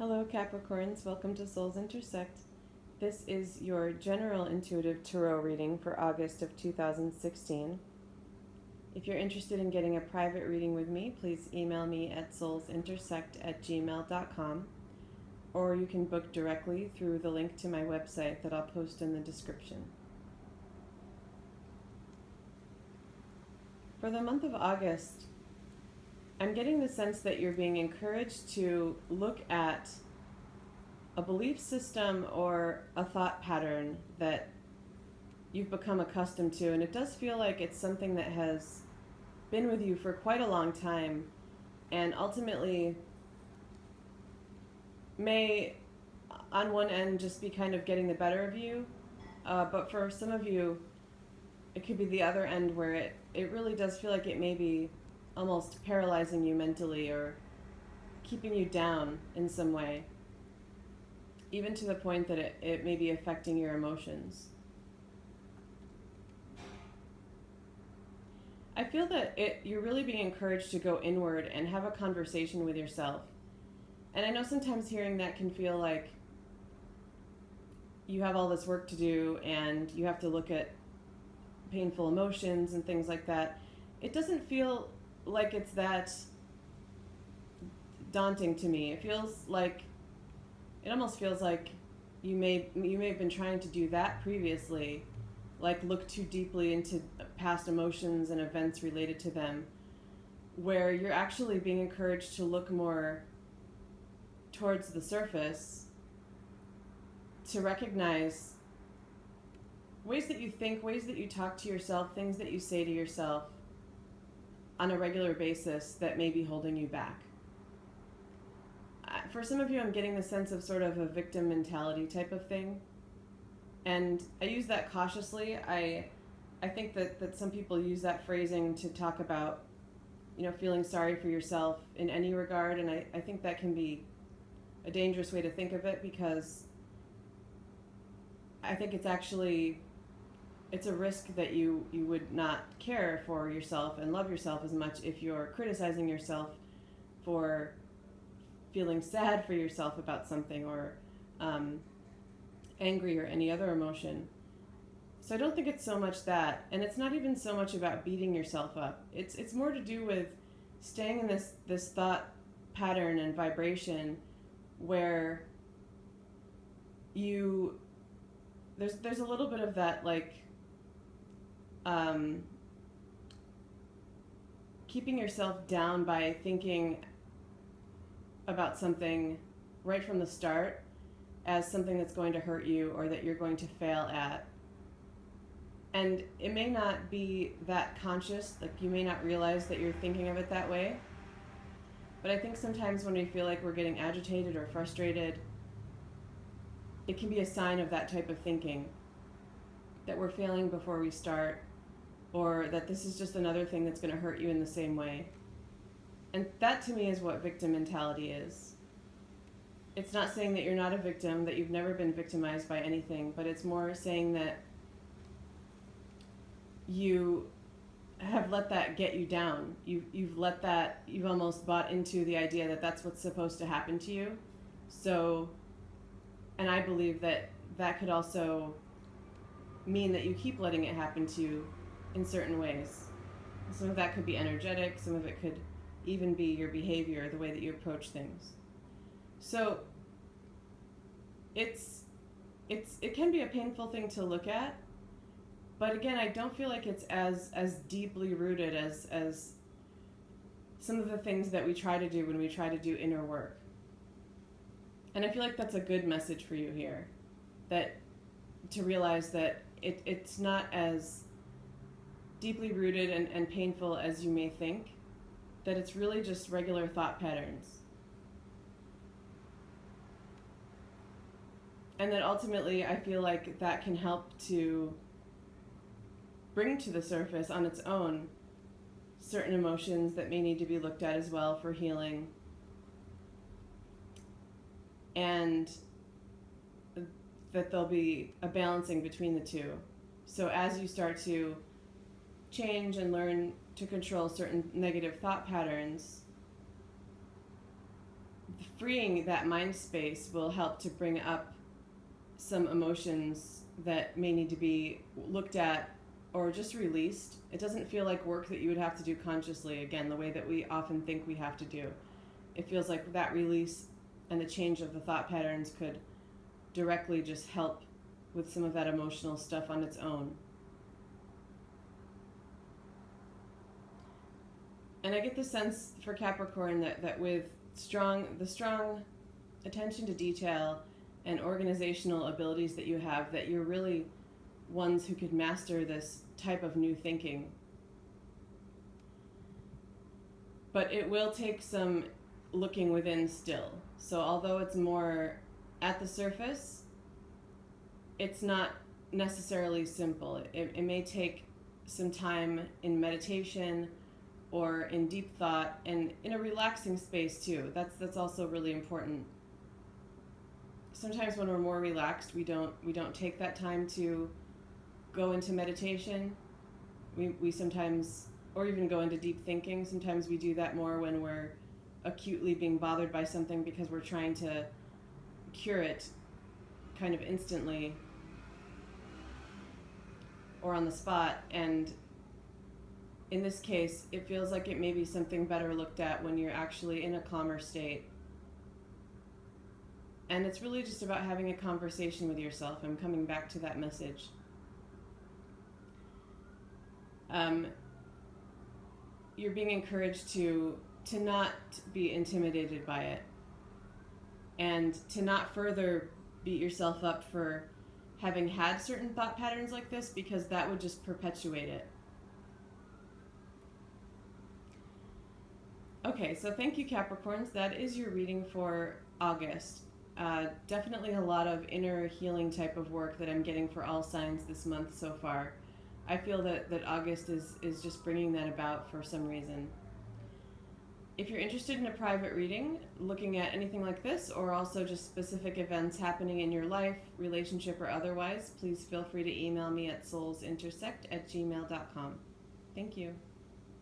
Hello, Capricorns. Welcome to Souls Intersect. This is your general intuitive tarot reading for August of 2016. If you're interested in getting a private reading with me, please email me at soulsintersect@gmail.com, or you can book directly through the link to my website that I'll post in the description. For the month of August, I'm getting the sense that you're being encouraged to look at a belief system or a thought pattern that you've become accustomed to, and it does feel like it's something that has been with you for quite a long time and ultimately may on one end just be kind of getting the better of you, but for some of you it could be the other end where it really does feel like it may be almost paralyzing you mentally or keeping you down in some way, even to the point that it may be affecting your emotions. I feel that you're really being encouraged to go inward and have a conversation with yourself. And I know sometimes hearing that can feel like you have all this work to do and you have to look at painful emotions and things like that. It doesn't feel like it's that daunting to me. It almost feels like you may have been trying to do that previously, like look too deeply into past emotions and events related to them, where you're actually being encouraged to look more towards the surface, to recognize ways that you think, ways that you talk to yourself, things that you say to yourself on a regular basis that may be holding you back. For some of you, I'm getting the sense of sort of a victim mentality type of thing. And I use that cautiously. I think that some people use that phrasing to talk about, feeling sorry for yourself in any regard. And I think that can be a dangerous way to think of it, because I think it's a risk that you would not care for yourself and love yourself as much if you're criticizing yourself for feeling sad for yourself about something, or angry or any other emotion. So I don't think it's so much that, and it's not even so much about beating yourself up. It's more to do with staying in this thought pattern and vibration where there's a little bit of that, like, keeping yourself down by thinking about something right from the start as something that's going to hurt you or that you're going to fail at. And it may not be that conscious, like you may not realize that you're thinking of it that way. But I think sometimes when we feel like we're getting agitated or frustrated, it can be a sign of that type of thinking, that we're failing before we start, or that this is just another thing that's going to hurt you in the same way. And that to me is what victim mentality is. It's not saying that you're not a victim, that you've never been victimized by anything, but it's more saying that you have let that get you down. You've almost bought into the idea that that's what's supposed to happen to you. So, and I believe that could also mean that you keep letting it happen to you in certain ways. Some of that could be energetic, some of it could even be your behavior, the way that you approach things. So it can be a painful thing to look at, but again, I don't feel like it's as deeply rooted as some of the things that we try to do when we try to do inner work. And I feel like that's a good message for you here, that to realize that it's not as deeply rooted and painful as you may think, that it's really just regular thought patterns. And that ultimately I feel like that can help to bring to the surface on its own certain emotions that may need to be looked at as well for healing. And that there'll be a balancing between the two. So as you start to change and learn to control certain negative thought patterns, freeing that mind space will help to bring up some emotions that may need to be looked at or just released. It doesn't feel like work that you would have to do consciously, again, the way that we often think we have to do. It feels like that release and the change of the thought patterns could directly just help with some of that emotional stuff on its own. And I get the sense for Capricorn that with the strong attention to detail and organizational abilities that you have, that you're really ones who could master this type of new thinking. But it will take some looking within still. So although it's more at the surface, it's not necessarily simple. It may take some time in meditation or in deep thought and in a relaxing space too. That's also really important. Sometimes when we're more relaxed, we don't take that time to go into meditation. We sometimes, or even go into deep thinking. Sometimes we do that more when we're acutely being bothered by something because we're trying to cure it kind of instantly or on the spot. And in this case, it feels like it may be something better looked at when you're actually in a calmer state. And it's really just about having a conversation with yourself. I'm coming back to that message. You're being encouraged to not be intimidated by it, and to not further beat yourself up for having had certain thought patterns like this, because that would just perpetuate it. Okay, so thank you, Capricorns. That is your reading for August. Definitely a lot of inner healing type of work that I'm getting for all signs this month so far. I feel that August is just bringing that about for some reason. If you're interested in a private reading, looking at anything like this, or also just specific events happening in your life, relationship or otherwise, please feel free to email me at soulsintersect@gmail.com. Thank you.